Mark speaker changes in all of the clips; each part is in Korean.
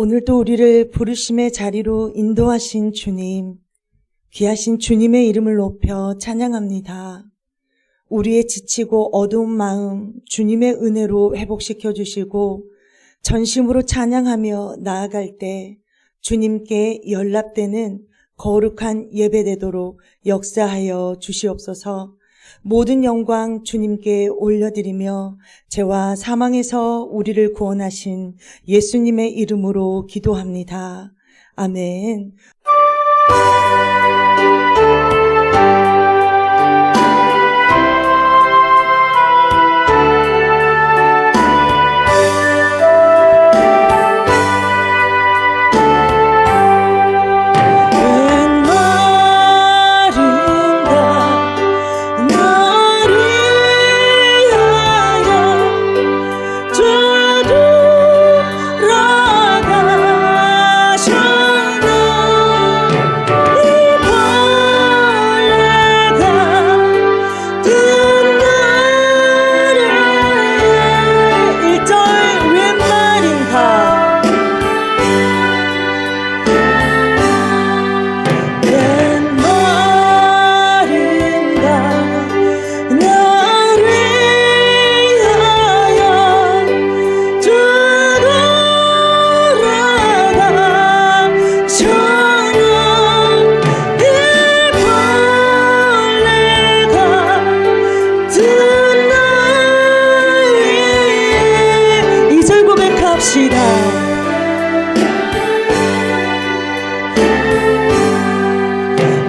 Speaker 1: 오늘도 우리를 부르심의 자리로 인도하신 주님, 귀하신 주님의 이름을 높여 찬양합니다. 우리의 지치고 어두운 마음 주님의 은혜로 회복시켜 주시고 전심으로 찬양하며 나아갈 때 주님께 연락되는 거룩한 예배되도록 역사하여 주시옵소서. 모든 영광 주님께 올려드리며 죄와 사망에서 우리를 구원하신 예수님의 이름으로 기도합니다. 아멘.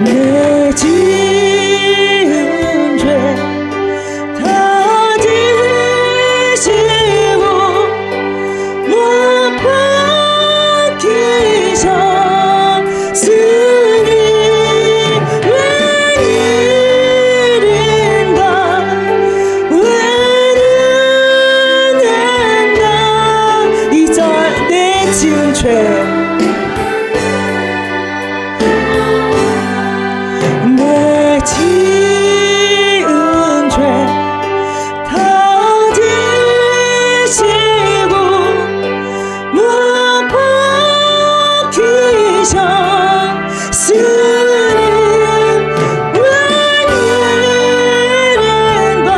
Speaker 1: 내 지은 죄 다 지시고 못 박히셨으니 웬일인가 웬은가 이절 내 지은 죄 지은 죄 다 지시고 못 박히셨으니 웬일인가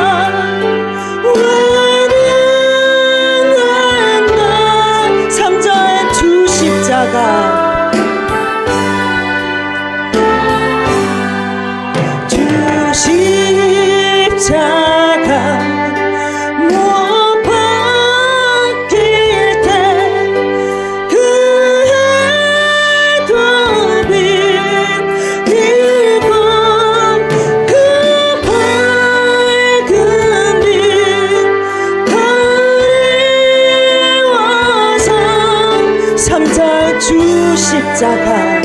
Speaker 1: 웬일인가 삼자의 주 십자가 십자가 못 박힐 때 그 해도 빛이고 그 밝은 빛 가리워서 삼자의 주 십자가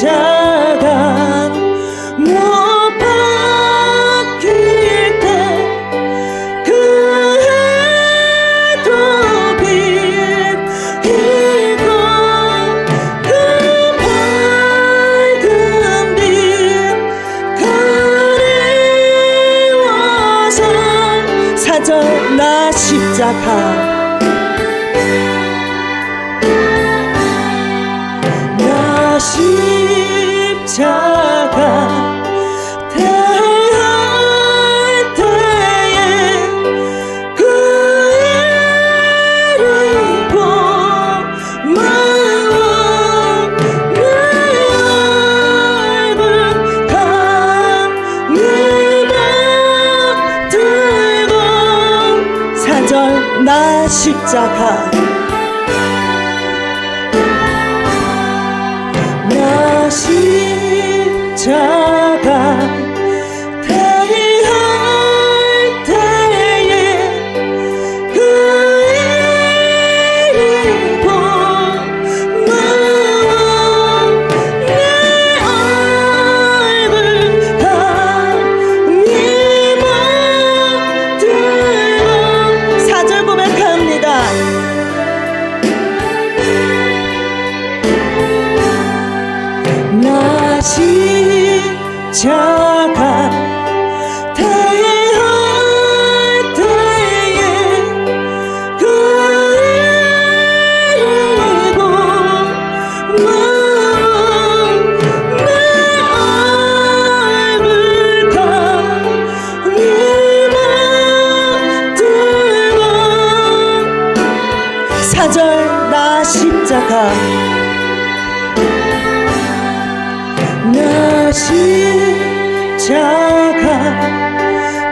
Speaker 1: 십자가 못 박힐 때 그 해도 빛이고 그 밝은 빛 가리워서 사절 나 십자가 십자가 대할 때에 그 이름 고마워 내 얼굴 강림에 들고 사절 나 십자가 십자가 대할 때에 그 이름 고마워 내 얼굴 강림에 들고 사절 고백합니다. 나 고백하 나 십자가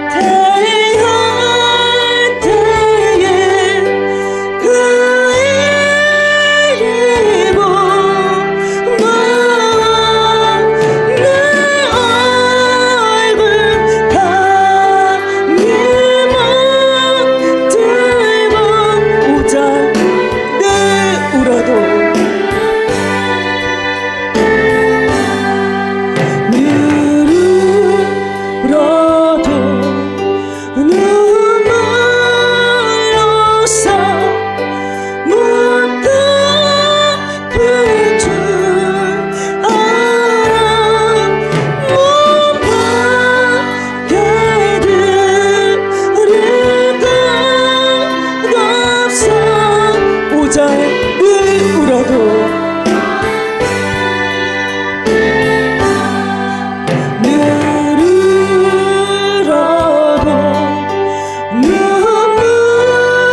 Speaker 1: 태어날 때에 그 이름으로 너와 내 얼굴 강림을 들고 오자 내 울어도 울어도 눈물로서 못 갚을 줄 알아 못 받게 들을 것 없어 오잘 늘 울어도 늘 울어도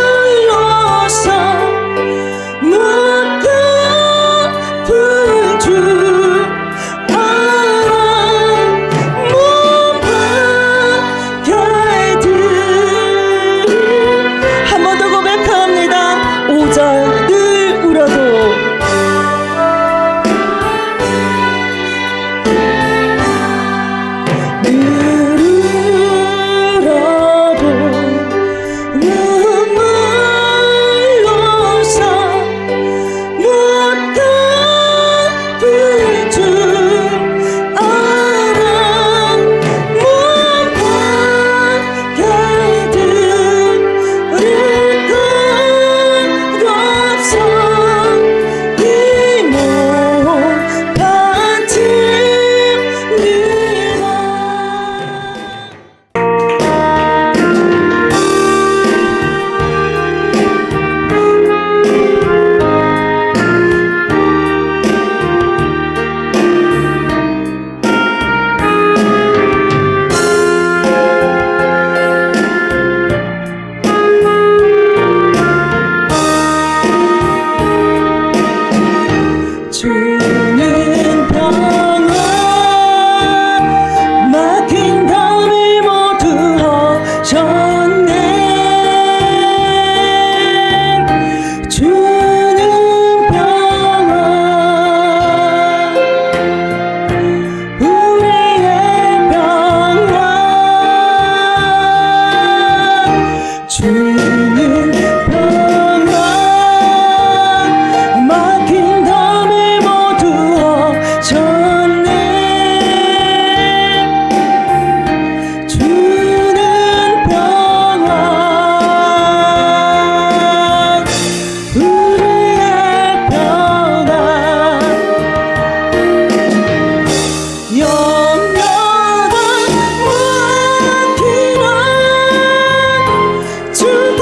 Speaker 1: 눈물로서 못 갚을 줄 알아 못 받게 한 번 더 고백합니다 오절 늘 울어도 늘 울어도 눈물로서 못 갚을 줄 알아 못 받게 들을 것 없어 이 몸 바칩니다 주는 평화 막힌 담을 모두 허셨네 주는 평화 우리의 평화 주는 평화 막힌 담을 모두 허셨네 주는 평화 우리의 평화 영원한 무한기란 주가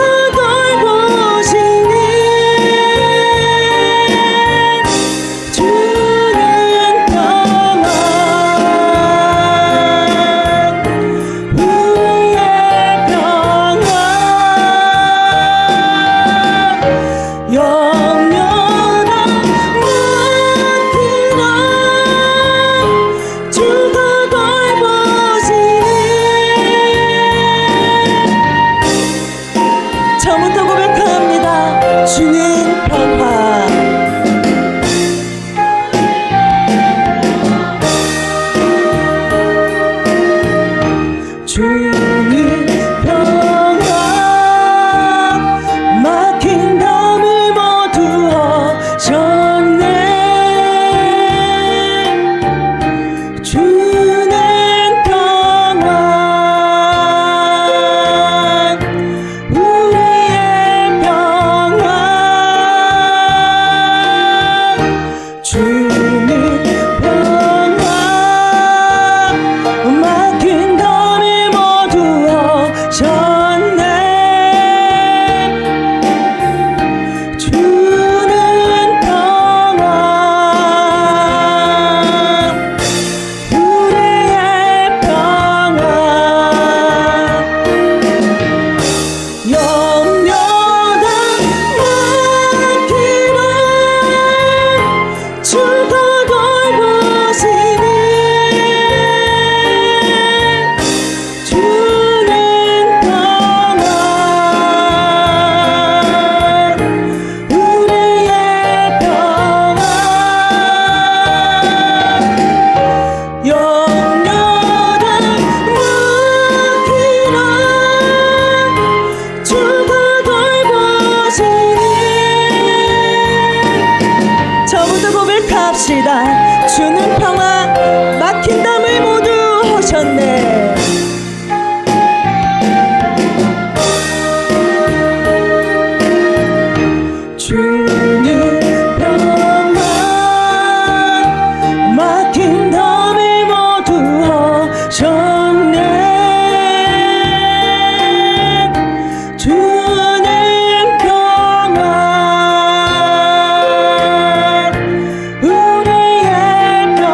Speaker 1: 합시다. 주는 평화 막힌 담을 모두 하셨네. 주는 평화 막힌 담을 모두 하셨네. 주는 평화 우리의 평화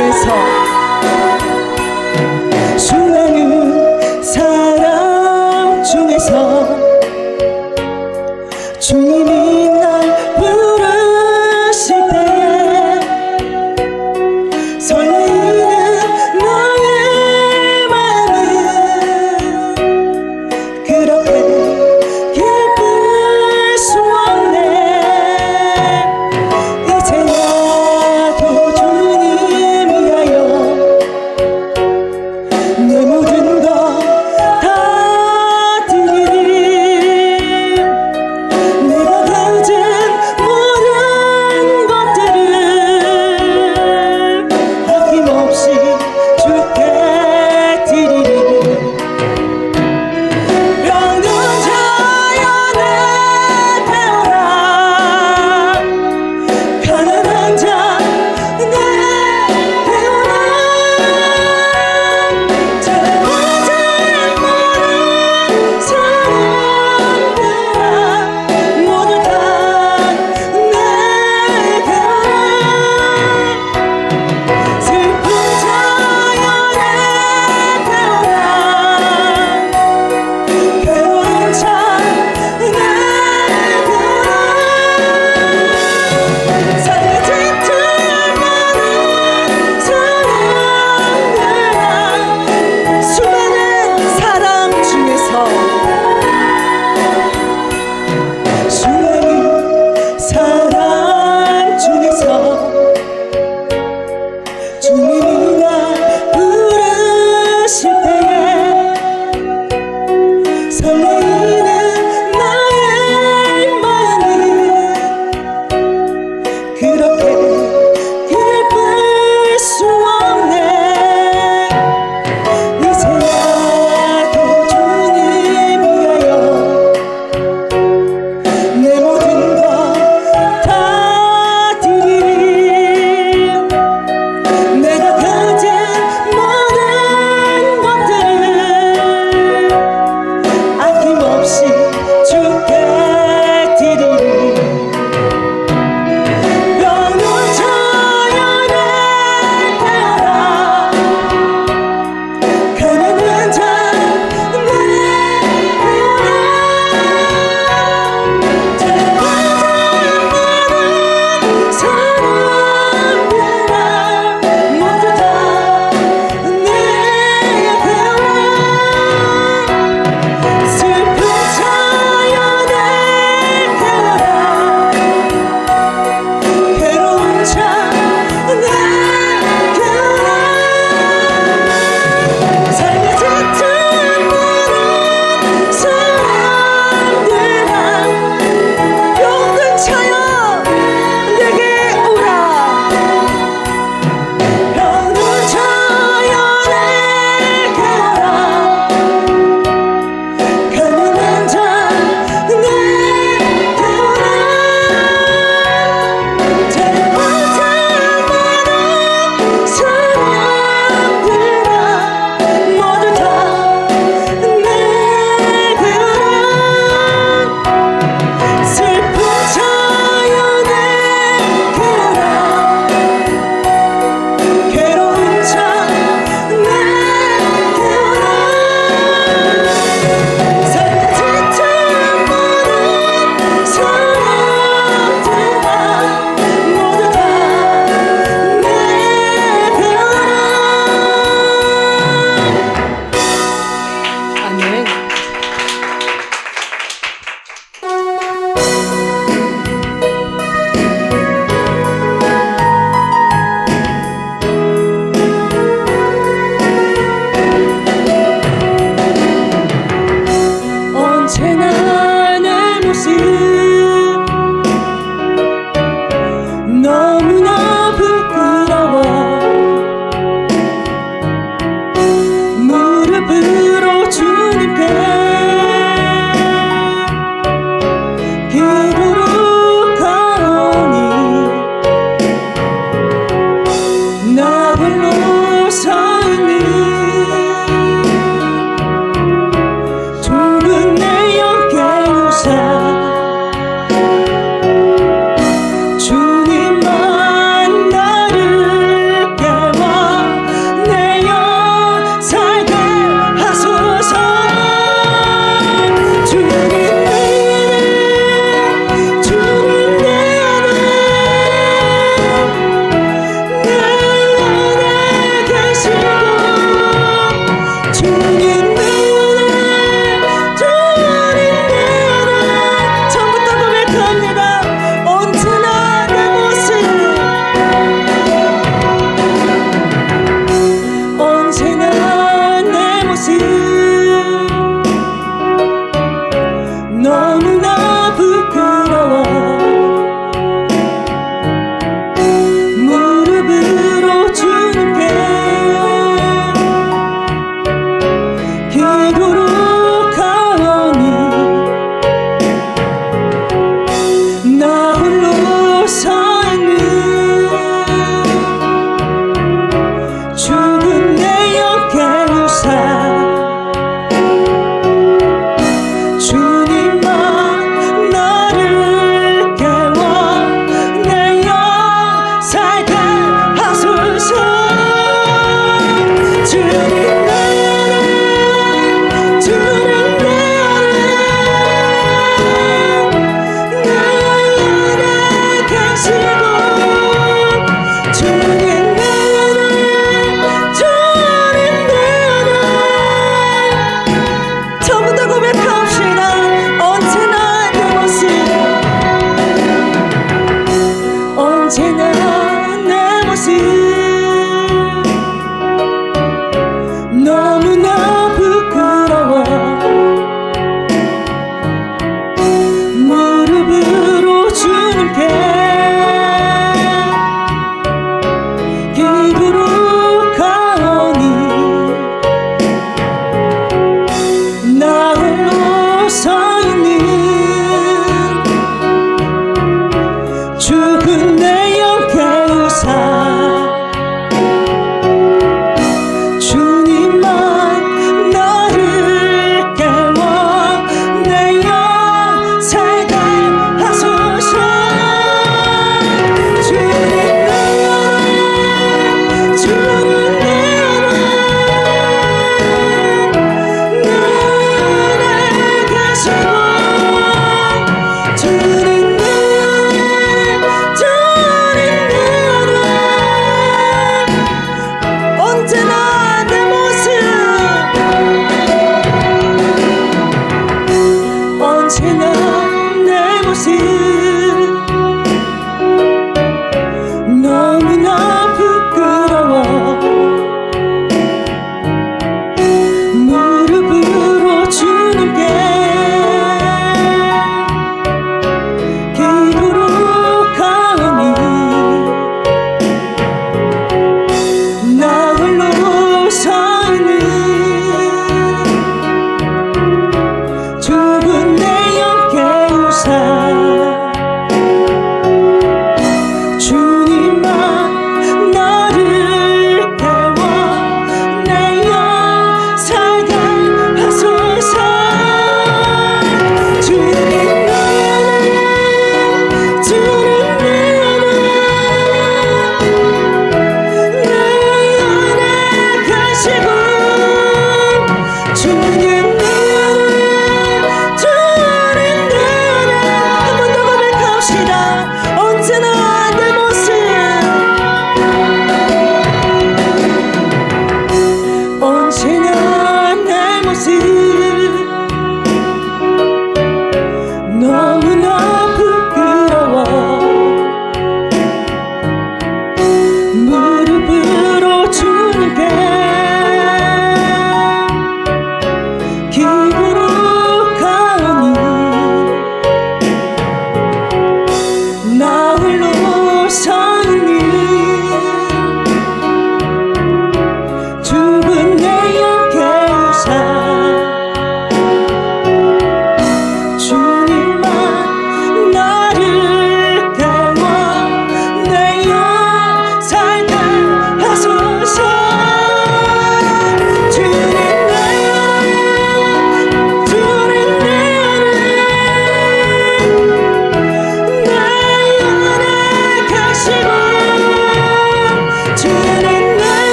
Speaker 1: 중에서 수많은 사람 중에서 주님이 날 부르실 때에 설레이는 나의 마음은 그렇게 기쁠 수 없네. 이제 나도 주님 위하여 내 모든 것 다 드리리. 내가 가진 모든 것들을 아낌없이 주께 드리리. 병든 자연에 태어나 가난한 자내 태어나 잘못은 모든 사람들아 모두 다 내 태어나 슬픈 자연에 태어나 괴로운 자내 태어나 삶의 짙은 많은 사람들아 수많은 사람 중에서 수많은 사람 중에서 주님이 날 부르실 때에 설레이는 나의 마음은 그렇게 기쁠 수 없네. 이제 나도 주님 위하여 내 모든 것 다 드리리. 내가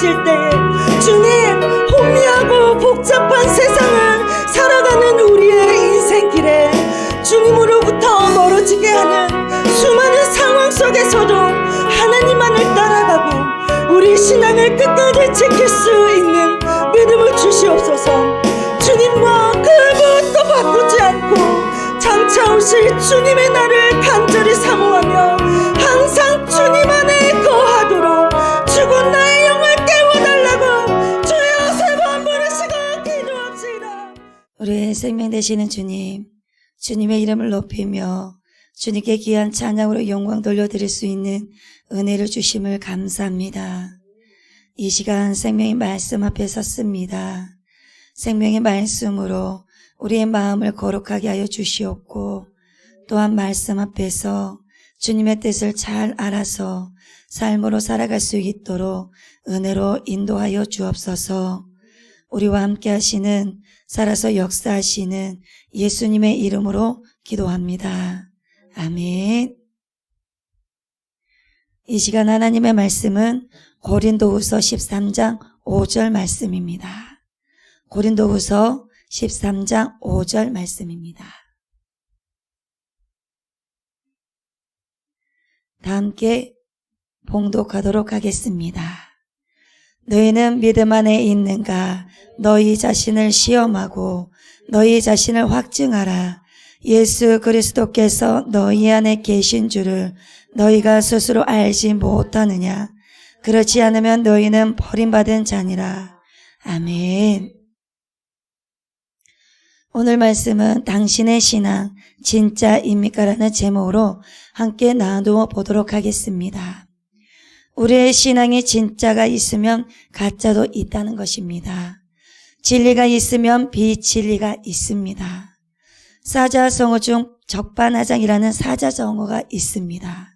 Speaker 1: 오실 때에 주님, 혼미하고 복잡한 세상을 살아가는 우리의 인생길에 주님으로부터 멀어지게 하는 수많은 상황 속에서도 하나님만을 따라가고 우리 신앙을 끝까지 지킬 수 있는 믿음을 주시옵소서. 주님과 그 무엇도 바꾸지 않고 장차 오실 주님의 날을 간절히 사모하며 항상 주님 안에 거하도록 죽은 나의 영을 깨워달라고 주여 세 번 부르시고 기도합시다.
Speaker 2: 우리의 생명 되시는 주님, 주님의 이름을 높이며 주님께 귀한 찬양으로 영광 돌려드릴 수 있는 은혜를 주심을 감사합니다. 이 시간 생명의 말씀 앞에 섰습니다. 생명의 말씀으로 우리의 마음을 거룩하게 하여 주시옵고 또한 말씀 앞에서 주님의 뜻을 잘 알아서 삶으로 살아갈 수 있도록 은혜로 인도하여 주옵소서. 우리와 함께 하시는 살아서 역사하시는 예수님의 이름으로 기도합니다. 아멘. 이 시간 하나님의 말씀은 고린도후서 13장 5절 말씀입니다. 고린도후서 13장 5절 말씀입니다. 다 함께 봉독하도록 하겠습니다. 너희는 믿음 안에 있는가? 너희 자신을 시험하고 너희 자신을 확증하라. 예수 그리스도께서 너희 안에 계신 줄을 너희가 스스로 알지 못하느냐? 그렇지 않으면 너희는 버림받은 자니라. 아멘. 오늘 말씀은 당신의 신앙 진짜입니까? 라는 제목으로 함께 나누어 보도록 하겠습니다. 우리의 신앙이 진짜가 있으면 가짜도 있다는 것입니다. 진리가 있으면 비진리가 있습니다. 사자성어 중 적반하장이라는 사자성어가 있습니다.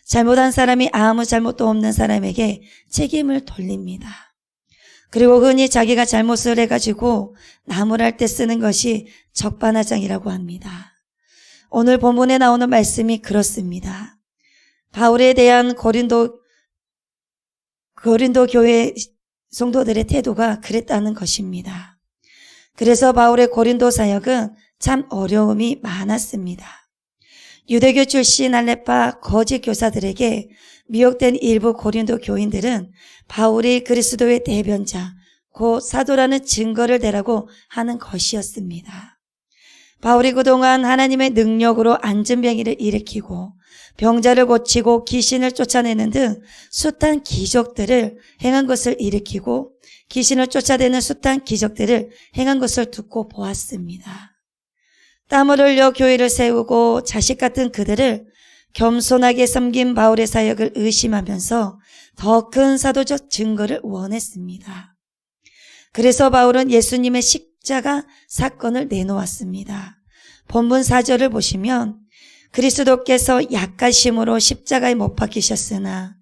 Speaker 2: 잘못한 사람이 아무 잘못도 없는 사람에게 책임을 돌립니다. 그리고 흔히 자기가 잘못을 해가지고 나무랄 때 쓰는 것이 적반하장이라고 합니다. 오늘 본문에 나오는 말씀이 그렇습니다. 바울에 대한 고린도 교회 성도들의 태도가 그랬다는 것입니다. 그래서 바울의 고린도 사역은 참 어려움이 많았습니다. 유대교 출신 할례파 거짓 교사들에게 미혹된 일부 고린도 교인들은 바울이 그리스도의 대변자, 곧 사도라는 증거를 대라고 하는 것이었습니다. 바울이 그동안 하나님의 능력으로 안전병이를 일으키고 병자를 고치고 귀신을 쫓아내는 등 숱한 기적들을 행한 것을 일으키고 귀신을 쫓아내는 숱한 기적들을 행한 것을 듣고 보았습니다. 땀을 흘려 교회를 세우고 자식 같은 그들을 겸손하게 섬긴 바울의 사역을 의심하면서 더 큰 사도적 증거를 원했습니다. 그래서 바울은 예수님의 십자가 사건을 내놓았습니다. 본문 4절을 보시면 그리스도께서 약하심으로 십자가에 못 박히셨으나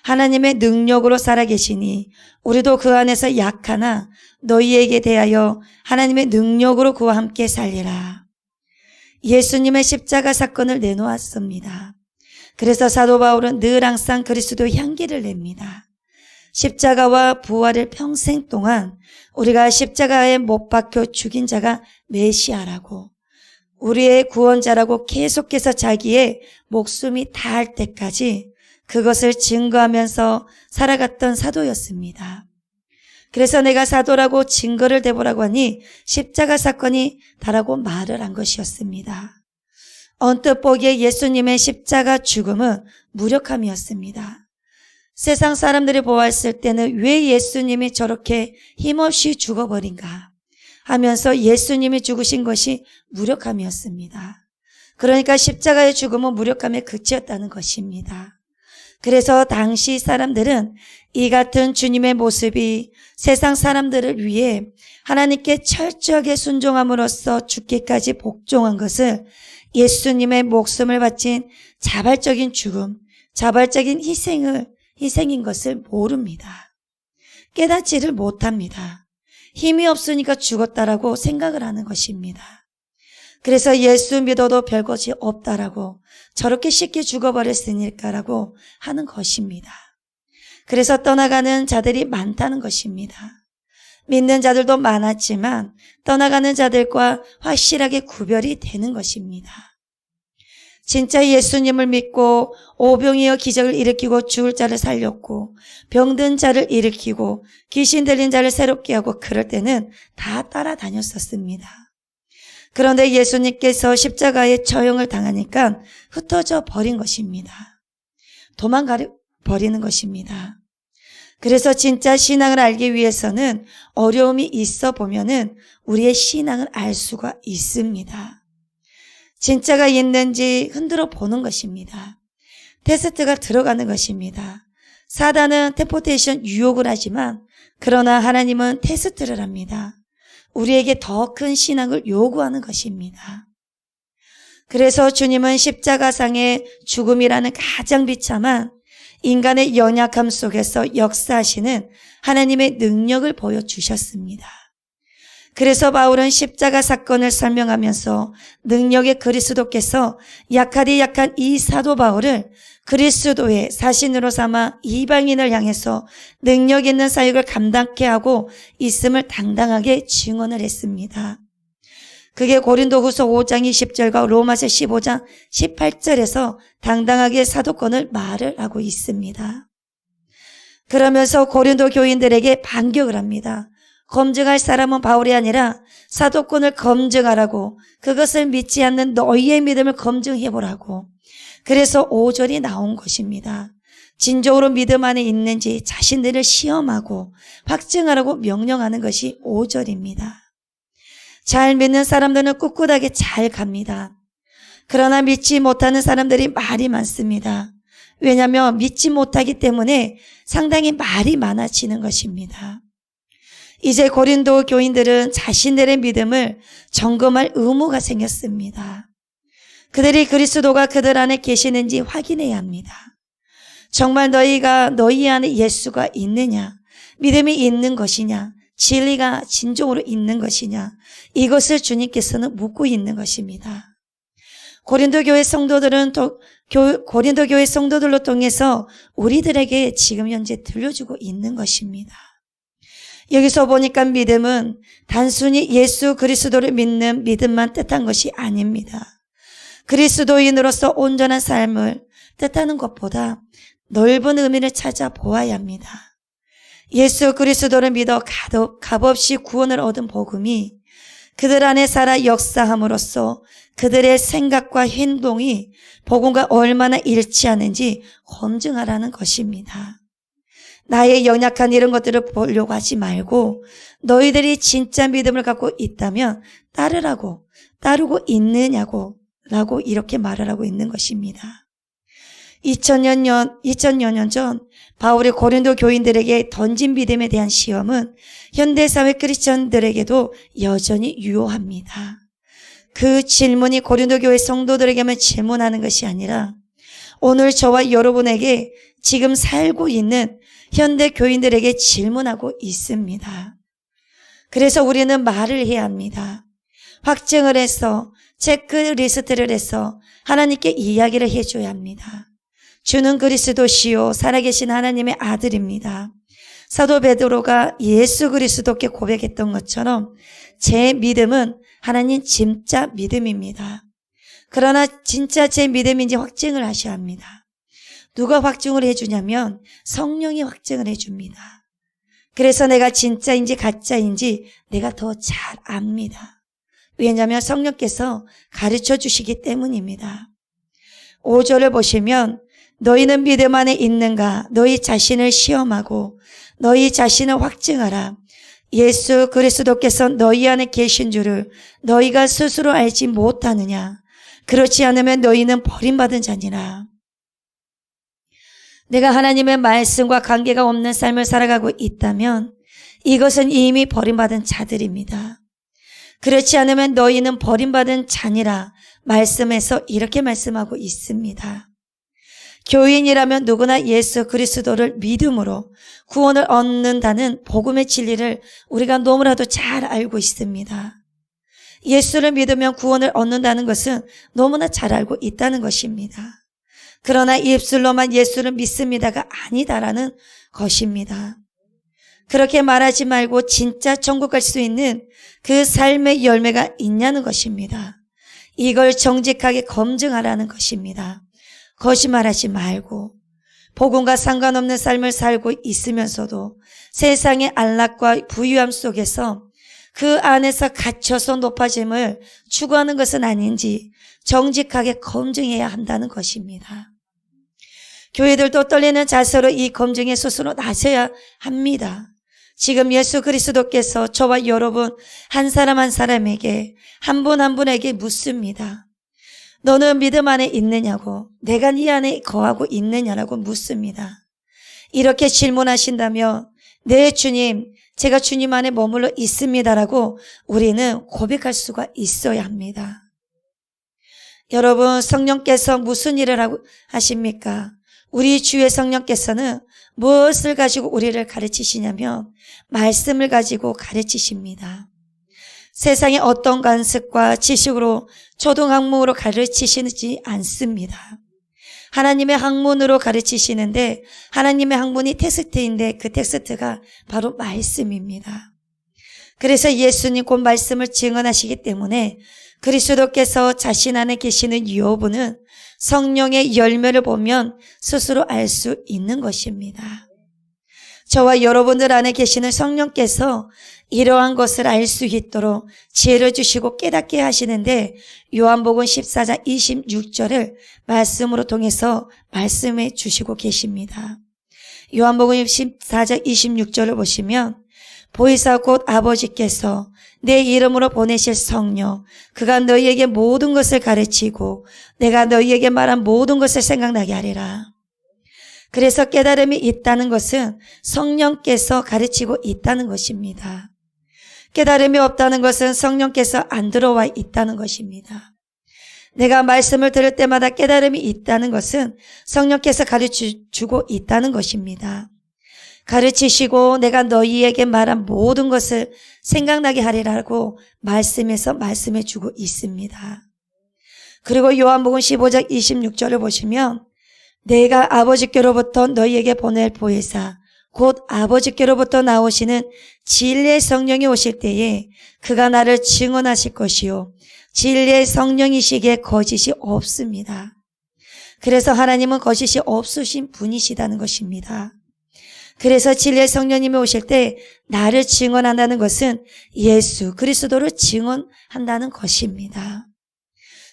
Speaker 2: 하나님의 능력으로 살아계시니 우리도 그 안에서 약하나 너희에게 대하여 하나님의 능력으로 그와 함께 살리라. 예수님의 십자가 사건을 내놓았습니다. 그래서 사도 바울은 늘 항상 그리스도의 향기를 냅니다. 십자가와 부활을 평생 동안 우리가 십자가에 못 박혀 죽인 자가 메시아라고 우리의 구원자라고 계속해서 자기의 목숨이 다할 때까지 그것을 증거하면서 살아갔던 사도였습니다. 그래서 내가 사도라고 증거를 대보라고 하니 십자가 사건이 다라고 말을 한 것이었습니다. 언뜻 보기에 예수님의 십자가 죽음은 무력함이었습니다. 세상 사람들이 보았을 때는 왜 예수님이 저렇게 힘없이 죽어버린가 하면서 예수님이 죽으신 것이 무력함이었습니다. 그러니까 십자가의 죽음은 무력함의 극치였다는 것입니다. 그래서 당시 사람들은 이 같은 주님의 모습이 세상 사람들을 위해 하나님께 철저하게 순종함으로써 죽기까지 복종한 것을 예수님의 목숨을 바친 자발적인 죽음, 자발적인 희생인 것을 모릅니다. 깨닫지를 못합니다. 힘이 없으니까 죽었다라고 생각을 하는 것입니다. 그래서 예수 믿어도 별것이 없다라고 저렇게 쉽게 죽어버렸으니까라고 하는 것입니다. 그래서 떠나가는 자들이 많다는 것입니다. 믿는 자들도 많았지만 떠나가는 자들과 확실하게 구별이 되는 것입니다. 진짜 예수님을 믿고 오병이어 기적을 일으키고 죽을 자를 살렸고 병든 자를 일으키고 귀신 들린 자를 새롭게 하고 그럴 때는 다 따라다녔었습니다. 그런데 예수님께서 십자가의 처형을 당하니까 흩어져 버린 것입니다. 도망가 버리는 것입니다. 그래서 진짜 신앙을 알기 위해서는 어려움이 있어 보면은 우리의 신앙을 알 수가 있습니다. 진짜가 있는지 흔들어 보는 것입니다. 테스트가 들어가는 것입니다. 사단은 템포테이션 유혹을 하지만 그러나 하나님은 테스트를 합니다. 우리에게 더 큰 신앙을 요구하는 것입니다. 그래서 주님은 십자가상의 죽음이라는 가장 비참한 인간의 연약함 속에서 역사하시는 하나님의 능력을 보여주셨습니다. 그래서 바울은 십자가 사건을 설명하면서 능력의 그리스도께서 약하디 약한 이 사도 바울을 그리스도의 사신으로 삼아 이방인을 향해서 능력 있는 사역을 감당케 하고 있음을 당당하게 증언을 했습니다. 그게 고린도후서 5장 20절과 로마서 15장 18절에서 당당하게 사도권을 말을 하고 있습니다. 그러면서 고린도 교인들에게 반격을 합니다. 검증할 사람은 바울이 아니라 사도권을 검증하라고, 그것을 믿지 않는 너희의 믿음을 검증해보라고. 그래서 5절이 나온 것입니다. 진정으로 믿음 안에 있는지 자신들을 시험하고 확증하라고 명령하는 것이 5절입니다. 잘 믿는 사람들은 꿋꿋하게 잘 갑니다. 그러나 믿지 못하는 사람들이 말이 많습니다. 왜냐하면 믿지 못하기 때문에 상당히 말이 많아지는 것입니다. 이제 고린도 교인들은 자신들의 믿음을 점검할 의무가 생겼습니다. 그들이 그리스도가 그들 안에 계시는지 확인해야 합니다. 정말 너희 안에 예수가 있느냐, 믿음이 있는 것이냐, 진리가 진정으로 있는 것이냐, 이것을 주님께서는 묻고 있는 것입니다. 고린도 교회 성도들로 통해서 우리들에게 지금 현재 들려주고 있는 것입니다. 여기서 보니까 믿음은 단순히 예수 그리스도를 믿는 믿음만 뜻한 것이 아닙니다. 그리스도인으로서 온전한 삶을 뜻하는 것보다 넓은 의미를 찾아보아야 합니다. 예수 그리스도를 믿어 값없이 구원을 얻은 복음이 그들 안에 살아 역사함으로써 그들의 생각과 행동이 복음과 얼마나 일치하는지 검증하라는 것입니다. 나의 연약한 이런 것들을 보려고 하지 말고 너희들이 진짜 믿음을 갖고 있다면 따르고 있느냐고 라고 이렇게 말을 하고 있는 것입니다. 2000여 년 전 바울이 고린도 교인들에게 던진 믿음에 대한 시험은 현대사회 크리스천들에게도 여전히 유효합니다. 그 질문이 고린도 교회 성도들에게만 질문하는 것이 아니라 오늘 저와 여러분에게 지금 살고 있는 현대 교인들에게 질문하고 있습니다. 그래서 우리는 말을 해야 합니다. 확증을 해서 체크리스트를 해서 하나님께 이야기를 해줘야 합니다. 주는 그리스도시요 살아계신 하나님의 아들입니다. 사도 베드로가 예수 그리스도께 고백했던 것처럼 제 믿음은 하나님 진짜 믿음입니다. 그러나 진짜 제 믿음인지 확증을 하셔야 합니다. 누가 확증을 해주냐면 성령이 확증을 해줍니다. 그래서 내가 진짜인지 가짜인지 내가 더 잘 압니다. 왜냐하면 성령께서 가르쳐 주시기 때문입니다. 5절을 보시면 너희는 믿음 안에 있는가? 너희 자신을 시험하고 너희 자신을 확증하라. 예수 그리스도께서 너희 안에 계신 줄을 너희가 스스로 알지 못하느냐? 그렇지 않으면 너희는 버림받은 자니라. 내가 하나님의 말씀과 관계가 없는 삶을 살아가고 있다면 이것은 이미 버림받은 자들입니다. 그렇지 않으면 너희는 버림받은 자니라 말씀에서 이렇게 말씀하고 있습니다. 교인이라면 누구나 예수 그리스도를 믿음으로 구원을 얻는다는 복음의 진리를 우리가 너무나도 잘 알고 있습니다. 예수를 믿으면 구원을 얻는다는 것은 너무나 잘 알고 있다는 것입니다. 그러나 입술로만 예수를 믿습니다가 아니다라는 것입니다. 그렇게 말하지 말고 진짜 천국 갈 수 있는 그 삶의 열매가 있냐는 것입니다. 이걸 정직하게 검증하라는 것입니다. 거짓말하지 말고 복음과 상관없는 삶을 살고 있으면서도 세상의 안락과 부유함 속에서 그 안에서 갇혀서 높아짐을 추구하는 것은 아닌지 정직하게 검증해야 한다는 것입니다. 교회들도 떨리는 자세로 이 검증에 스스로 나서야 합니다. 지금 예수 그리스도께서 저와 여러분 한 사람 한 사람에게 한 분 한 분에게 묻습니다. 너는 믿음 안에 있느냐고, 내가 네 안에 거하고 있느냐라고 묻습니다. 이렇게 질문하신다면 네 주님, 제가 주님 안에 머물러 있습니다라고 우리는 고백할 수가 있어야 합니다. 여러분, 성령께서 무슨 일을 하십니까? 우리 주의 성령께서는 무엇을 가지고 우리를 가르치시냐면 말씀을 가지고 가르치십니다. 세상의 어떤 관습과 지식으로 초등학문으로 가르치시지 않습니다. 하나님의 학문으로 가르치시는데 하나님의 학문이 텍스트인데 그 텍스트가 바로 말씀입니다. 그래서 예수님 곧 말씀을 증언하시기 때문에 그리스도께서 자신 안에 계시는 여부는 성령의 열매를 보면 스스로 알 수 있는 것입니다. 저와 여러분들 안에 계시는 성령께서 이러한 것을 알 수 있도록 지혜를 주시고 깨닫게 하시는데 요한복음 14장 26절을 말씀으로 통해서 말씀해 주시고 계십니다. 요한복음 14장 26절을 보시면 보혜사 곧 아버지께서 내 이름으로 보내실 성령 그가 너희에게 모든 것을 가르치고 내가 너희에게 말한 모든 것을 생각나게 하리라. 그래서 깨달음이 있다는 것은 성령께서 가르치고 있다는 것입니다. 깨달음이 없다는 것은 성령께서 안 들어와 있다는 것입니다. 내가 말씀을 들을 때마다 깨달음이 있다는 것은 성령께서 가르쳐주고 있다는 것입니다. 가르치시고 내가 너희에게 말한 모든 것을 생각나게 하리라고 말씀에서 말씀해 주고 있습니다. 그리고 요한복음 15장 26절을 보시면 내가 아버지께로부터 너희에게 보낼 보혜사 곧 아버지께로부터 나오시는 진리의 성령이 오실 때에 그가 나를 증언하실 것이요 진리의 성령이시기에 거짓이 없습니다. 그래서 하나님은 거짓이 없으신 분이시다는 것입니다. 그래서 진리의 성령님이 오실 때 나를 증언한다는 것은 예수 그리스도를 증언한다는 것입니다.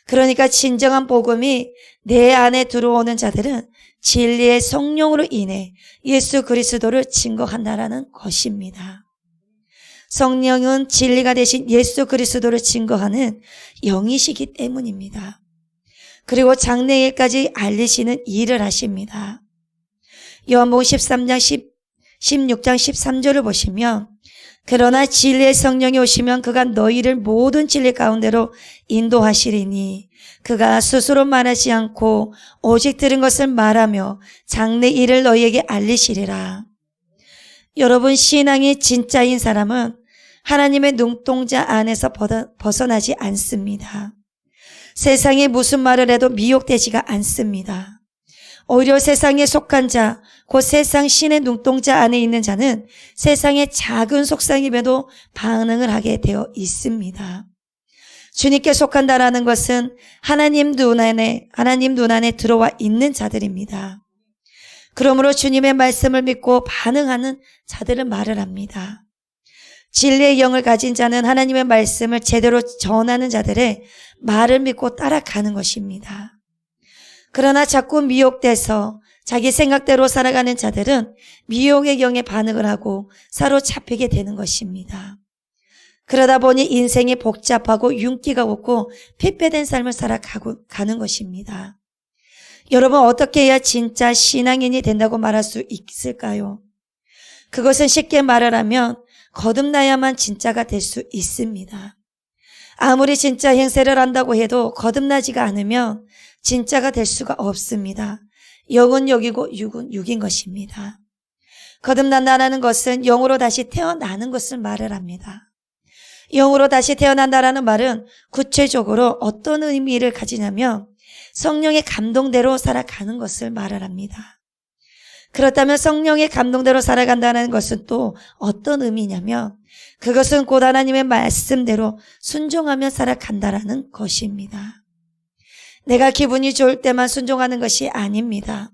Speaker 2: 그러니까 진정한 복음이 내 안에 들어오는 자들은 진리의 성령으로 인해 예수 그리스도를 증거한다라는 것입니다. 성령은 진리가 되신 예수 그리스도를 증거하는 영이시기 때문입니다. 그리고 장래일까지 알리시는 일을 하십니다. 요한복음 13장 16장 13절을 보시면 그러나 진리의 성령이 오시면 그가 너희를 모든 진리 가운데로 인도하시리니 그가 스스로 말하지 않고 오직 들은 것을 말하며 장래 일을 너희에게 알리시리라. 여러분 신앙이 진짜인 사람은 하나님의 눈동자 안에서 벗어나지 않습니다. 세상에 무슨 말을 해도 미혹되지가 않습니다. 오히려 세상에 속한 자, 곧 세상 신의 눈동자 안에 있는 자는 세상의 작은 속삭임에도 반응을 하게 되어 있습니다. 주님께 속한다라는 것은 하나님 눈 안에 들어와 있는 자들입니다. 그러므로 주님의 말씀을 믿고 반응하는 자들은 말을 합니다. 진리의 영을 가진 자는 하나님의 말씀을 제대로 전하는 자들의 말을 믿고 따라가는 것입니다. 그러나 자꾸 미혹돼서 자기 생각대로 살아가는 자들은 미혹의 영에 반응을 하고 사로잡히게 되는 것입니다. 그러다 보니 인생이 복잡하고 윤기가 없고 핏배된 삶을 살아가는 것입니다. 여러분 어떻게 해야 진짜 신앙인이 된다고 말할 수 있을까요? 그것은 쉽게 말을 하면 거듭나야만 진짜가 될 수 있습니다. 아무리 진짜 행세를 한다고 해도 거듭나지가 않으면 진짜가 될 수가 없습니다. 영은 영이고 육은 육인 것입니다. 거듭난다는 것은 영으로 다시 태어나는 것을 말을 합니다. 영으로 다시 태어난다라는 말은 구체적으로 어떤 의미를 가지냐면 성령의 감동대로 살아가는 것을 말을 합니다. 그렇다면 성령의 감동대로 살아간다는 것은 또 어떤 의미냐면 그것은 곧 하나님의 말씀대로 순종하며 살아간다라는 것입니다. 내가 기분이 좋을 때만 순종하는 것이 아닙니다.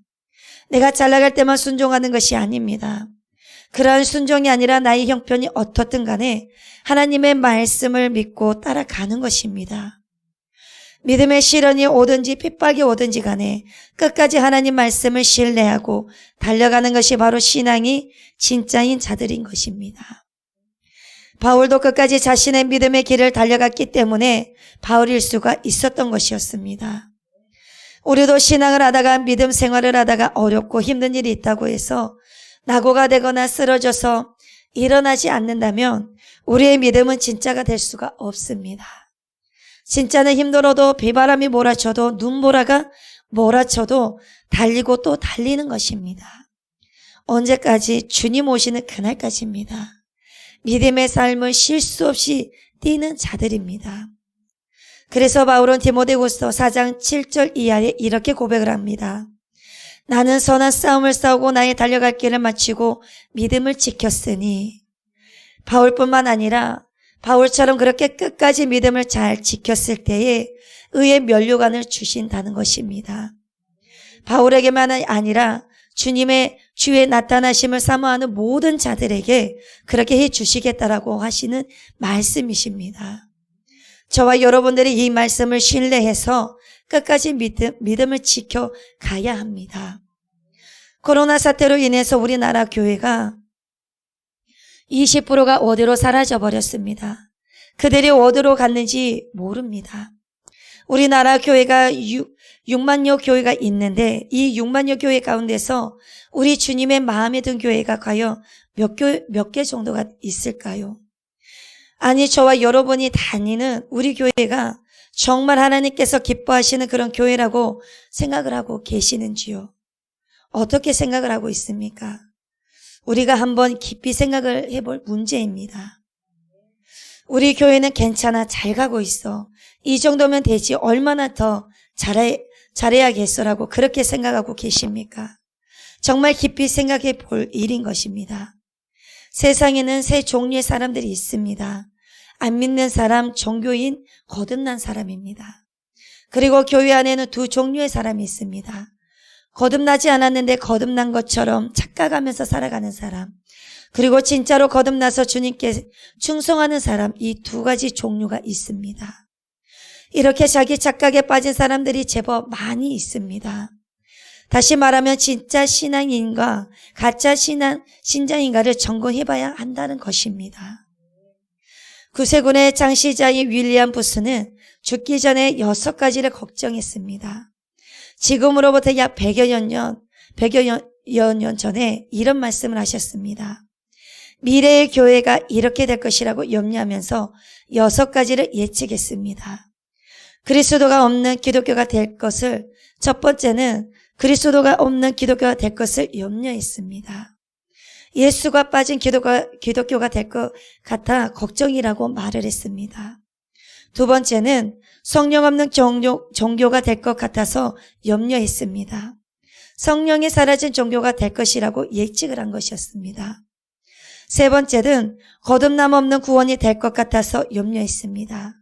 Speaker 2: 내가 잘 나갈 때만 순종하는 것이 아닙니다. 그러한 순종이 아니라 나의 형편이 어떻든 간에 하나님의 말씀을 믿고 따라가는 것입니다. 믿음의 시련이 오든지 핍박이 오든지 간에 끝까지 하나님 말씀을 신뢰하고 달려가는 것이 바로 신앙이 진짜인 자들인 것입니다. 바울도 끝까지 자신의 믿음의 길을 달려갔기 때문에 바울일 수가 있었던 것이었습니다. 우리도 신앙을 하다가 믿음 생활을 하다가 어렵고 힘든 일이 있다고 해서 낙오가 되거나 쓰러져서 일어나지 않는다면 우리의 믿음은 진짜가 될 수가 없습니다. 진짜는 힘들어도 비바람이 몰아쳐도 눈보라가 몰아쳐도 달리고 또 달리는 것입니다. 언제까지? 주님 오시는 그날까지입니다. 믿음의 삶을 쉴 수 없이 뛰는 자들입니다. 그래서 바울은 디모데후서 4장 7절 이하에 이렇게 고백을 합니다. 나는 선한 싸움을 싸우고 나의 달려갈 길을 마치고 믿음을 지켰으니. 바울뿐만 아니라 바울처럼 그렇게 끝까지 믿음을 잘 지켰을 때에 의의 면류관을 주신다는 것입니다. 바울에게만 아니라 주의 나타나심을 사모하는 모든 자들에게 그렇게 해 주시겠다라고 하시는 말씀이십니다. 저와 여러분들이 이 말씀을 신뢰해서 끝까지 믿음을 지켜가야 합니다. 코로나 사태로 인해서 우리나라 교회가 20%가 어디로 사라져버렸습니다. 그들이 어디로 갔는지 모릅니다. 우리나라 교회가 6만여 교회가 있는데 이 6만여 교회 가운데서 우리 주님의 마음에 든 교회가 과연 몇 개 정도가 있을까요? 아니, 저와 여러분이 다니는 우리 교회가 정말 하나님께서 기뻐하시는 그런 교회라고 생각을 하고 계시는지요? 어떻게 생각을 하고 있습니까? 우리가 한번 깊이 생각을 해볼 문제입니다. 우리 교회는 괜찮아, 잘 가고 있어. 이 정도면 되지, 얼마나 더 잘해야겠어라고 그렇게 생각하고 계십니까? 정말 깊이 생각해 볼 일인 것입니다. 세상에는 세 종류의 사람들이 있습니다. 안 믿는 사람, 종교인, 거듭난 사람입니다. 그리고 교회 안에는 두 종류의 사람이 있습니다. 거듭나지 않았는데 거듭난 것처럼 착각하면서 살아가는 사람, 그리고 진짜로 거듭나서 주님께 충성하는 사람, 이 두 가지 종류가 있습니다. 이렇게 자기 착각에 빠진 사람들이 제법 많이 있습니다. 다시 말하면 진짜 신앙인과 가짜 신자인가를 점검해봐야 한다는 것입니다. 구세군의 장시자인 윌리엄 부스는 죽기 전에 6가지를 걱정했습니다. 지금으로부터 약 100여 년 전에 이런 말씀을 하셨습니다. 미래의 교회가 이렇게 될 것이라고 염려하면서 6가지를 예측했습니다. 그리스도가 없는 기독교가 될 것을, 첫 번째는 그리스도가 없는 기독교가 될 것을 염려했습니다. 예수가 빠진 기독교가 될 것 같아 걱정이라고 말을 했습니다. 두 번째는 성령 없는 종교가 될 것 같아서 염려했습니다. 성령이 사라진 종교가 될 것이라고 예측을 한 것이었습니다. 세 번째는 거듭남 없는 구원이 될 것 같아서 염려했습니다.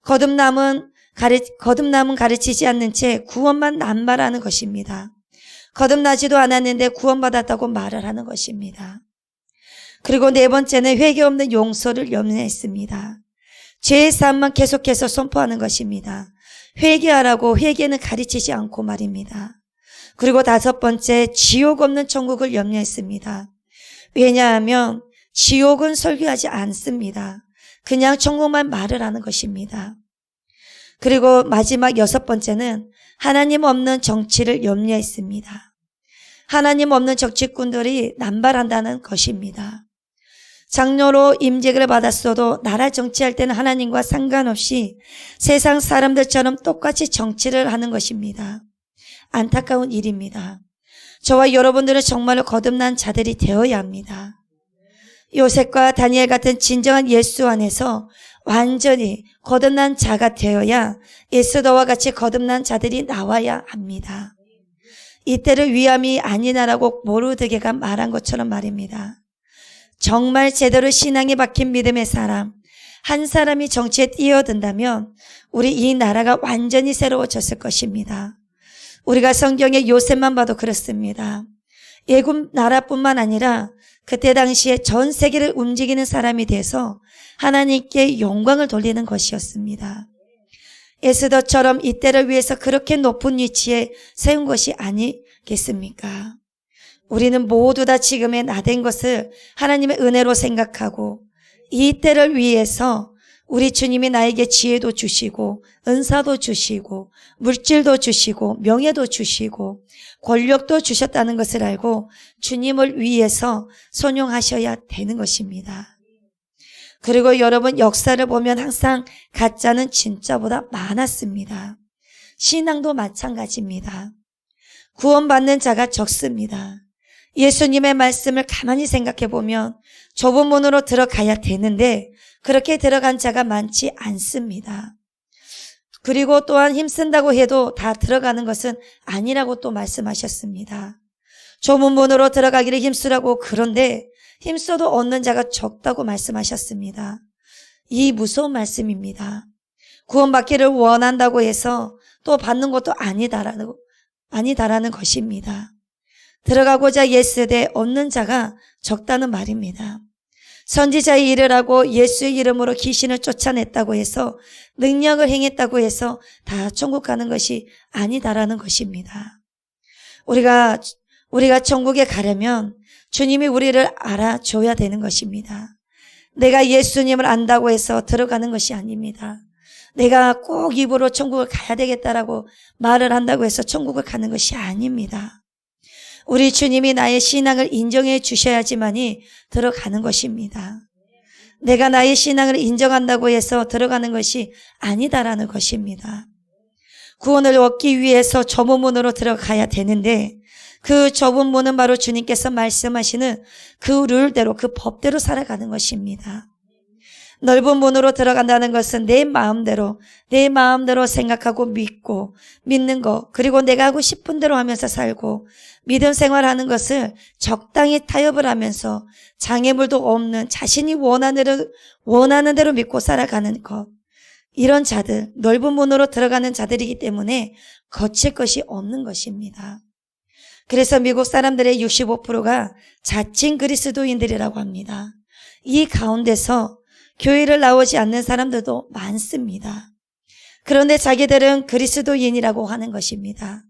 Speaker 2: 거듭남은 가르치지 않는 채 구원만 남발하는 것입니다. 거듭나지도 않았는데 구원받았다고 말을 하는 것입니다. 그리고 네 번째는 회개 없는 용서를 염려했습니다. 죄의 사함만 계속해서 선포하는 것입니다. 회개하라고 회개는 가르치지 않고 말입니다. 그리고 다섯 번째, 지옥 없는 천국을 염려했습니다. 왜냐하면 지옥은 설교하지 않습니다. 그냥 천국만 말을 하는 것입니다. 그리고 마지막 6번째는 하나님 없는 정치를 염려했습니다. 하나님 없는 정치꾼들이 남발한다는 것입니다. 장로로 임직을 받았어도 나라 정치할 때는 하나님과 상관없이 세상 사람들처럼 똑같이 정치를 하는 것입니다. 안타까운 일입니다. 저와 여러분들은 정말로 거듭난 자들이 되어야 합니다. 요셉과 다니엘 같은 진정한 예수 안에서 완전히 거듭난 자가 되어야 에스더와 같이 거듭난 자들이 나와야 합니다. 이때를 위함이 아니나라고 모르드게가 말한 것처럼 말입니다. 정말 제대로 신앙이 박힌 믿음의 사람, 한 사람이 정치에 뛰어든다면 우리 이 나라가 완전히 새로워졌을 것입니다. 우리가 성경의 요셉만 봐도 그렇습니다. 애굽 나라뿐만 아니라 그때 당시에 전 세계를 움직이는 사람이 돼서 하나님께 영광을 돌리는 것이었습니다. 에스더처럼 이때를 위해서 그렇게 높은 위치에 세운 것이 아니겠습니까? 우리는 모두 다 지금의 나된 것을 하나님의 은혜로 생각하고 이 때를 위해서 우리 주님이 나에게 지혜도 주시고 은사도 주시고 물질도 주시고 명예도 주시고 권력도 주셨다는 것을 알고 주님을 위해서 순종하셔야 되는 것입니다. 그리고 여러분, 역사를 보면 항상 가짜는 진짜보다 많았습니다. 신앙도 마찬가지입니다. 구원받는 자가 적습니다. 예수님의 말씀을 가만히 생각해 보면 좁은 문으로 들어가야 되는데 그렇게 들어간 자가 많지 않습니다. 그리고 또한 힘쓴다고 해도 다 들어가는 것은 아니라고 또 말씀하셨습니다. 좁은 문으로 들어가기를 힘쓰라고, 그런데 힘써도 얻는 자가 적다고 말씀하셨습니다. 이 무서운 말씀입니다. 구원받기를 원한다고 해서 또 받는 것도 아니다라는 것입니다. 들어가고자 애쓰되 얻는 자가 적다는 말입니다. 선지자의 일을 하고 예수의 이름으로 귀신을 쫓아냈다고 해서, 능력을 행했다고 해서 다 천국 가는 것이 아니다라는 것입니다. 우리가 천국에 가려면 주님이 우리를 알아줘야 되는 것입니다. 내가 예수님을 안다고 해서 들어가는 것이 아닙니다. 내가 꼭 입으로 천국을 가야 되겠다라고 말을 한다고 해서 천국을 가는 것이 아닙니다. 우리 주님이 나의 신앙을 인정해 주셔야지만이 들어가는 것입니다. 내가 나의 신앙을 인정한다고 해서 들어가는 것이 아니다라는 것입니다. 구원을 얻기 위해서 좁은 문으로 들어가야 되는데 그 좁은 문은 바로 주님께서 말씀하시는 그 룰대로, 그 법대로 살아가는 것입니다. 넓은 문으로 들어간다는 것은 내 마음대로 생각하고 믿고 믿는 것, 그리고 내가 하고 싶은 대로 하면서 살고, 믿음 생활하는 것을 적당히 타협을 하면서 장애물도 없는 자신이 원하는 대로 믿고 살아가는 것. 이런 자들, 넓은 문으로 들어가는 자들이기 때문에 거칠 것이 없는 것입니다. 그래서 미국 사람들의 65%가 자칭 그리스도인들이라고 합니다. 이 가운데서 교회를 나오지 않는 사람들도 많습니다. 그런데 자기들은 그리스도인이라고 하는 것입니다.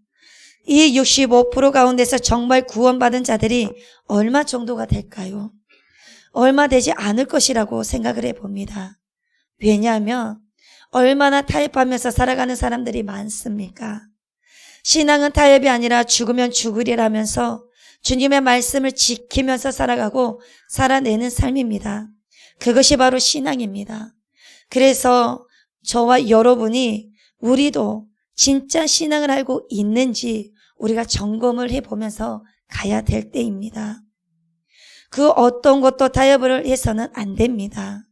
Speaker 2: 이 65% 가운데서 정말 구원받은 자들이 얼마 정도가 될까요? 얼마 되지 않을 것이라고 생각을 해봅니다. 왜냐하면 얼마나 타협하면서 살아가는 사람들이 많습니까? 신앙은 타협이 아니라 죽으면 죽으리라면서 주님의 말씀을 지키면서 살아가고 살아내는 삶입니다. 그것이 바로 신앙입니다. 그래서 저와 여러분이, 우리도 진짜 신앙을 알고 있는지 우리가 점검을 해보면서 가야 될 때입니다. 그 어떤 것도 타협을 해서는 안 됩니다.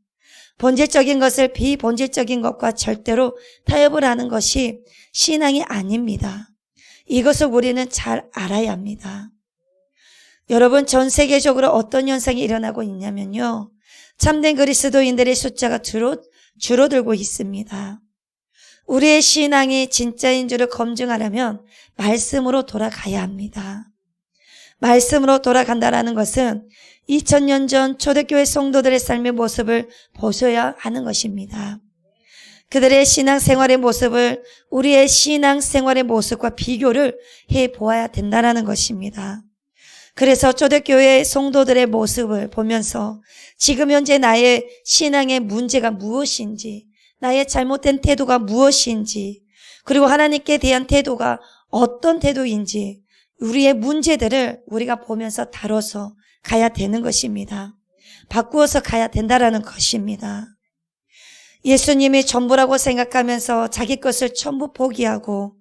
Speaker 2: 본질적인 것을 비본질적인 것과 절대로 타협을 하는 것이 신앙이 아닙니다. 이것을 우리는 잘 알아야 합니다. 여러분, 전 세계적으로 어떤 현상이 일어나고 있냐면요, 참된 그리스도인들의 숫자가 줄어들고 있습니다. 우리의 신앙이 진짜인 줄을 검증하려면 말씀으로 돌아가야 합니다. 말씀으로 돌아간다라는 것은 2000년 전 초대교회 성도들의 삶의 모습을 보셔야 하는 것입니다. 그들의 신앙생활의 모습을 우리의 신앙생활의 모습과 비교를 해보아야 된다는 것입니다. 그래서 초대교회 성도들의 모습을 보면서 지금 현재 나의 신앙의 문제가 무엇인지, 나의 잘못된 태도가 무엇인지, 그리고 하나님께 대한 태도가 어떤 태도인지, 우리의 문제들을 우리가 보면서 다뤄서 가야 되는 것입니다. 바꾸어서 가야 된다라는 것입니다. 예수님이 전부라고 생각하면서 자기 것을 전부 포기하고,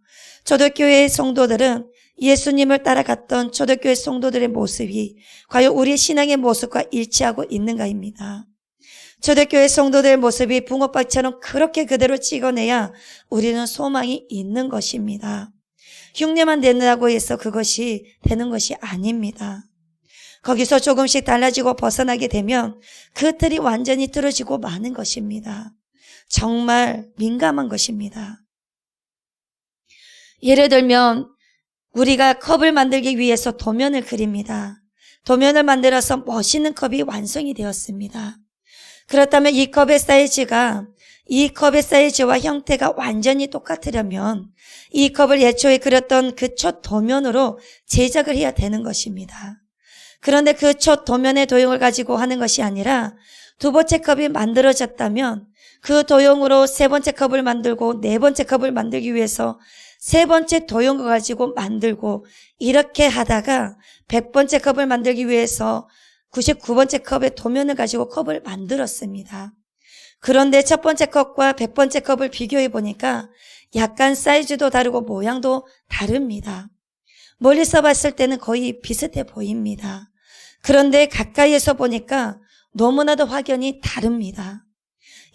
Speaker 2: 초대교회의 성도들은 예수님을 따라갔던 초대교회 성도들의 모습이 과연 우리의 신앙의 모습과 일치하고 있는가입니다. 초대교회 성도들의 모습이 붕어빵처럼 그렇게 그대로 찍어내야 우리는 소망이 있는 것입니다. 흉내만 낸다고 해서 그것이 되는 것이 아닙니다. 거기서 조금씩 달라지고 벗어나게 되면 그 틀이 완전히 틀어지고 마는 것입니다. 정말 민감한 것입니다. 예를 들면 우리가 컵을 만들기 위해서 도면을 그립니다. 도면을 만들어서 멋있는 컵이 완성이 되었습니다. 그렇다면 이 컵의 사이즈와 형태가 완전히 똑같으려면 이 컵을 애초에 그렸던 그 첫 도면으로 제작을 해야 되는 것입니다. 그런데 그 첫 도면의 도형을 가지고 하는 것이 아니라 두 번째 컵이 만들어졌다면 그 도형으로 세 번째 컵을 만들고 네 번째 컵을 만들기 위해서 세 번째 도형을 가지고 만들고 이렇게 하다가 100번째 컵을 만들기 위해서 99번째 컵의 도면을 가지고 컵을 만들었습니다. 그런데 첫 번째 컵과 100번째 컵을 비교해 보니까 약간 사이즈도 다르고 모양도 다릅니다. 멀리서 봤을 때는 거의 비슷해 보입니다. 그런데 가까이에서 보니까 너무나도 확연히 다릅니다.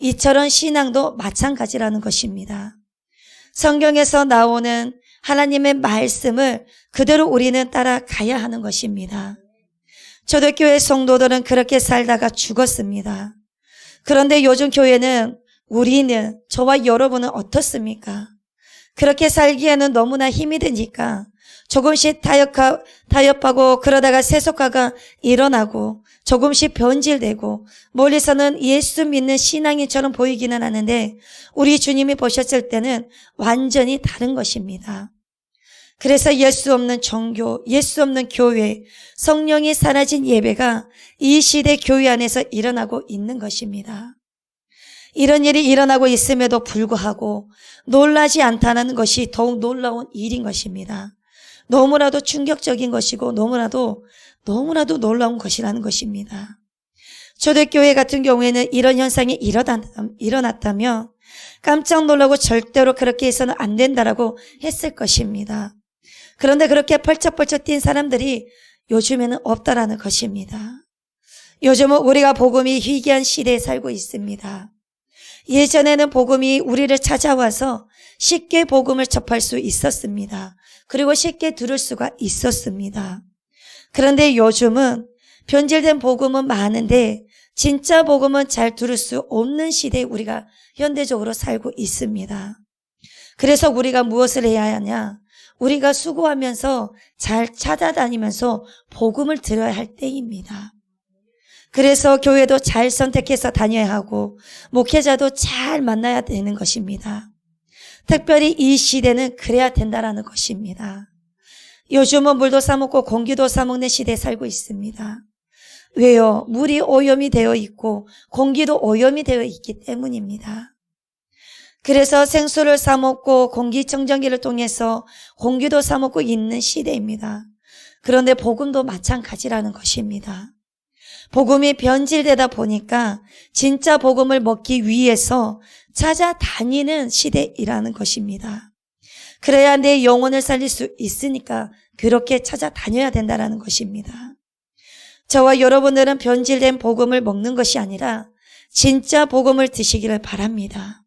Speaker 2: 이처럼 신앙도 마찬가지라는 것입니다. 성경에서 나오는 하나님의 말씀을 그대로 우리는 따라가야 하는 것입니다. 초대교회 성도들은 그렇게 살다가 죽었습니다. 그런데 요즘 교회는 우리는 저와 여러분은 어떻습니까? 그렇게 살기에는 너무나 힘이 드니까 조금씩 타협하고 그러다가 세속화가 일어나고 조금씩 변질되고 멀리서는 예수 믿는 신앙인처럼 보이기는 하는데 우리 주님이 보셨을 때는 완전히 다른 것입니다. 그래서 예수 없는 종교, 예수 없는 교회, 성령이 사라진 예배가 이 시대 교회 안에서 일어나고 있는 것입니다. 이런 일이 일어나고 있음에도 불구하고 놀라지 않다는 것이 더욱 놀라운 일인 것입니다. 너무나도 충격적인 것이고 너무나도 놀라운 것이라는 것입니다. 초대교회 같은 경우에는 이런 현상이 일어났다면 깜짝 놀라고 절대로 그렇게 해서는 안 된다라고 했을 것입니다. 그런데 그렇게 펄쩍펄쩍 뛴 사람들이 요즘에는 없다라는 것입니다. 요즘은 우리가 복음이 희귀한 시대에 살고 있습니다. 예전에는 복음이 우리를 찾아와서 쉽게 복음을 접할 수 있었습니다. 그리고 쉽게 들을 수가 있었습니다. 그런데 요즘은 변질된 복음은 많은데 진짜 복음은 잘 들을 수 없는 시대에 우리가 현대적으로 살고 있습니다. 그래서 우리가 무엇을 해야 하냐? 우리가 수고하면서 잘 찾아다니면서 복음을 들어야 할 때입니다. 그래서 교회도 잘 선택해서 다녀야 하고 목회자도 잘 만나야 되는 것입니다. 특별히 이 시대는 그래야 된다라는 것입니다. 요즘은 물도 싸먹고 공기도 싸먹는 시대에 살고 있습니다. 왜요? 물이 오염이 되어 있고 공기도 오염이 되어 있기 때문입니다. 그래서 생수를 싸먹고 공기청정기를 통해서 공기도 싸먹고 있는 시대입니다. 그런데 복음도 마찬가지라는 것입니다. 복음이 변질되다 보니까 진짜 복음을 먹기 위해서 찾아다니는 시대이라는 것입니다. 그래야 내 영혼을 살릴 수 있으니까 그렇게 찾아다녀야 된다는 것입니다. 저와 여러분들은 변질된 복음을 먹는 것이 아니라 진짜 복음을 드시기를 바랍니다.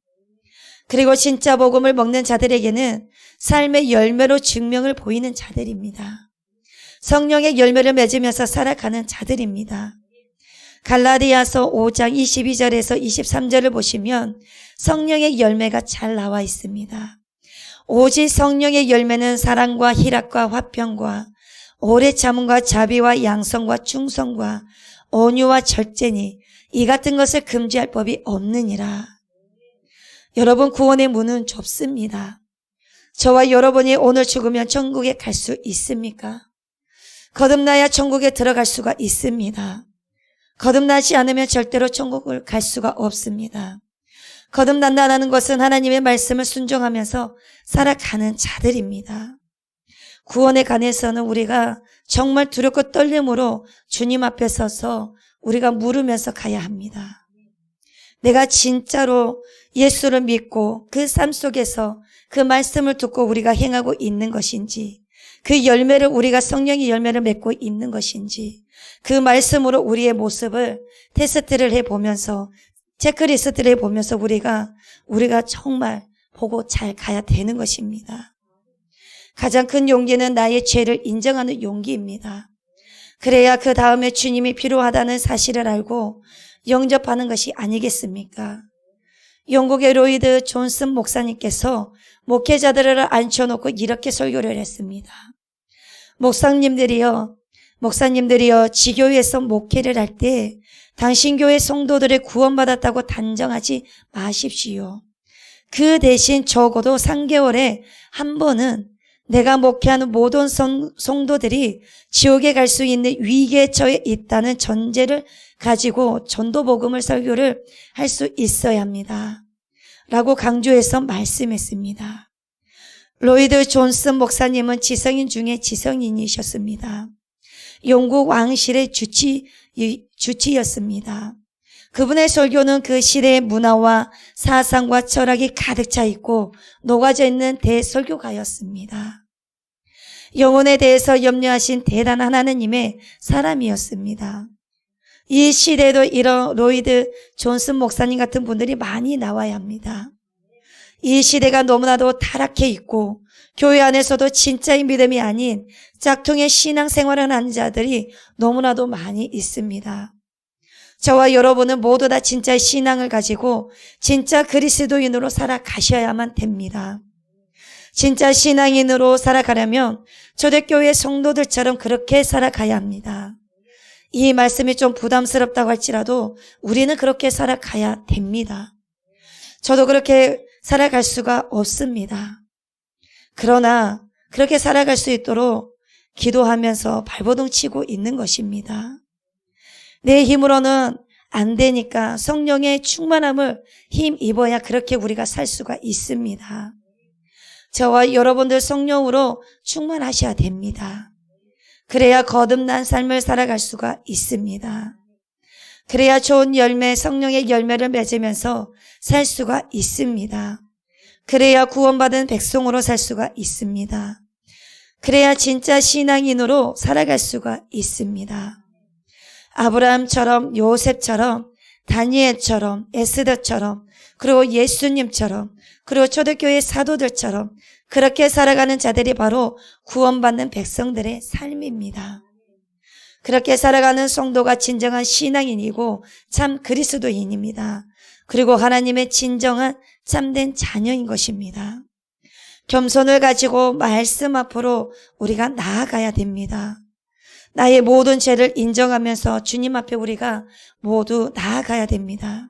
Speaker 2: 그리고 진짜 복음을 먹는 자들에게는 삶의 열매로 증명을 보이는 자들입니다. 성령의 열매를 맺으면서 살아가는 자들입니다. 갈라디아서 5장 22절에서 23절을 보시면 성령의 열매가 잘 나와 있습니다. 오직 성령의 열매는 사랑과 희락과 화평과 오래 참음과 자비와 양성과 충성과 온유와 절제니 이 같은 것을 금지할 법이 없느니라. 여러분, 구원의 문은 좁습니다. 저와 여러분이 오늘 죽으면 천국에 갈 수 있습니까? 거듭나야 천국에 들어갈 수가 있습니다. 거듭나지 않으면 절대로 천국을 갈 수가 없습니다. 거듭난다는 것은 하나님의 말씀을 순종하면서 살아가는 자들입니다. 구원에 관해서는 우리가 정말 두렵고 떨림으로 주님 앞에 서서 우리가 물으면서 가야 합니다. 내가 진짜로 예수를 믿고 그 삶 속에서 그 말씀을 듣고 우리가 행하고 있는 것인지, 그 열매를 우리가 성령의 열매를 맺고 있는 것인지, 그 말씀으로 우리의 모습을 테스트를 해보면서, 체크리스트를 해보면서 우리가 정말 보고 잘 가야 되는 것입니다. 가장 큰 용기는 나의 죄를 인정하는 용기입니다. 그래야 그 다음에 주님이 필요하다는 사실을 알고 영접하는 것이 아니겠습니까? 영국의 로이드 존슨 목사님께서 목회자들을 앉혀놓고 이렇게 설교를 했습니다. 목사님들이여 지교회에서 목회를 할 때 당신 교회 성도들을 구원받았다고 단정하지 마십시오. 그 대신 적어도 3개월에 한 번은 내가 목회하는 모든 성도들이 지옥에 갈 수 있는 위기에 처해 있다는 전제를 가지고 전도복음을 설교를 할 수 있어야 합니다. 라고 강조해서 말씀했습니다. 로이드 존슨 목사님은 지성인 중에 지성인이셨습니다. 영국 왕실의 주치였습니다. 그분의 설교는 그 시대의 문화와 사상과 철학이 가득 차 있고 녹아져 있는 대설교가였습니다. 영혼에 대해서 염려하신 대단한 하나님의 사람이었습니다. 이 시대에도 이런 로이드 존슨 목사님 같은 분들이 많이 나와야 합니다. 이 시대가 너무나도 타락해 있고 교회 안에서도 진짜의 믿음이 아닌 짝퉁의 신앙생활을 하는 자들이 너무나도 많이 있습니다. 저와 여러분은 모두 다 진짜의 신앙을 가지고 진짜 그리스도인으로 살아가셔야만 됩니다. 진짜 신앙인으로 살아가려면 초대교회 성도들처럼 그렇게 살아가야 합니다. 이 말씀이 좀 부담스럽다고 할지라도 우리는 그렇게 살아가야 됩니다. 저도 그렇게 살아갈 수가 없습니다. 그러나 그렇게 살아갈 수 있도록 기도하면서 발버둥 치고 있는 것입니다. 내 힘으로는 안 되니까 성령의 충만함을 힘입어야 그렇게 우리가 살 수가 있습니다. 저와 여러분들 성령으로 충만하셔야 됩니다. 그래야 거듭난 삶을 살아갈 수가 있습니다. 그래야 좋은 열매, 성령의 열매를 맺으면서 살 수가 있습니다. 그래야 구원받은 백성으로 살 수가 있습니다. 그래야 진짜 신앙인으로 살아갈 수가 있습니다. 아브라함처럼, 요셉처럼, 다니엘처럼, 에스더처럼, 그리고 예수님처럼, 그리고 초대교회 사도들처럼 그렇게 살아가는 자들이 바로 구원받는 백성들의 삶입니다. 그렇게 살아가는 성도가 진정한 신앙인이고 참 그리스도인입니다. 그리고 하나님의 진정한 참된 자녀인 것입니다. 겸손을 가지고 말씀 앞으로 우리가 나아가야 됩니다. 나의 모든 죄를 인정하면서 주님 앞에 우리가 모두 나아가야 됩니다.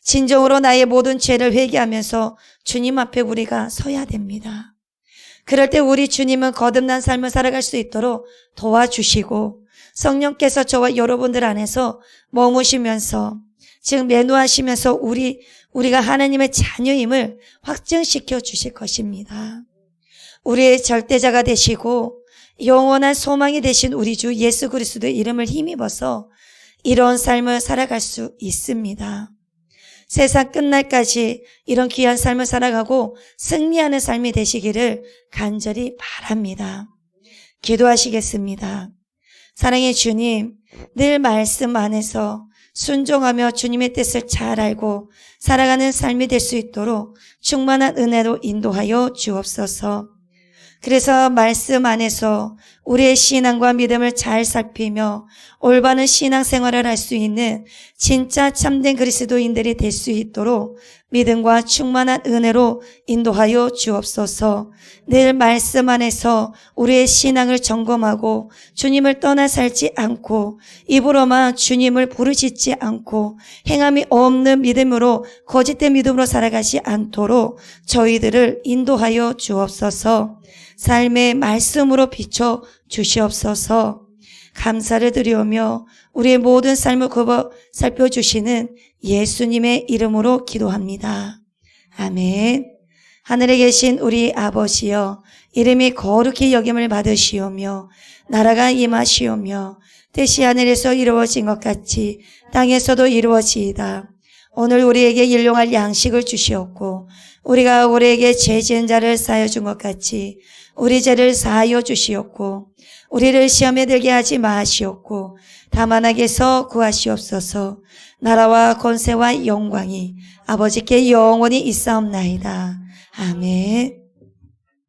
Speaker 2: 진정으로 나의 모든 죄를 회개하면서 주님 앞에 우리가 서야 됩니다. 그럴 때 우리 주님은 거듭난 삶을 살아갈 수 있도록 도와주시고 성령께서 저와 여러분들 안에서 머무시면서 즉 매노하시면서 우리가 하나님의 자녀임을 확증시켜 주실 것입니다. 우리의 절대자가 되시고 영원한 소망이 되신 우리 주 예수 그리스도의 이름을 힘입어서 이런 삶을 살아갈 수 있습니다. 세상 끝날까지 이런 귀한 삶을 살아가고 승리하는 삶이 되시기를 간절히 바랍니다. 기도하시겠습니다. 사랑의 주님, 늘 말씀 안에서 순종하며 주님의 뜻을 잘 알고 살아가는 삶이 될 수 있도록 충만한 은혜로 인도하여 주옵소서. 그래서 말씀 안에서 우리의 신앙과 믿음을 잘 살피며 올바른 신앙생활을 할 수 있는 진짜 참된 그리스도인들이 될 수 있도록 믿음과 충만한 은혜로 인도하여 주옵소서. 늘 말씀 안에서 우리의 신앙을 점검하고 주님을 떠나 살지 않고 입으로만 주님을 부르짖지 않고 행함이 없는 믿음으로 거짓된 믿음으로 살아가지 않도록 저희들을 인도하여 주옵소서. 삶의 말씀으로 비춰 주시옵소서. 감사를 드리오며 우리의 모든 삶을 살펴주시는 예수님의 이름으로 기도합니다. 아멘. 하늘에 계신 우리 아버지여, 이름이 거룩히 여김을 받으시오며 나라가 임하시오며 뜻이 하늘에서 이루어진 것 같이 땅에서도 이루어지이다. 오늘 우리에게 일용할 양식을 주시옵고 우리가 우리에게 죄 지은 자를 사하여 준 것 같이 우리 죄를 사하여 주시옵고 우리를 시험에 들게 하지 마시옵고 다만 악에서 구하시옵소서. 나라와 권세와 영광이 아버지께 영원히 있사옵나이다. 아멘.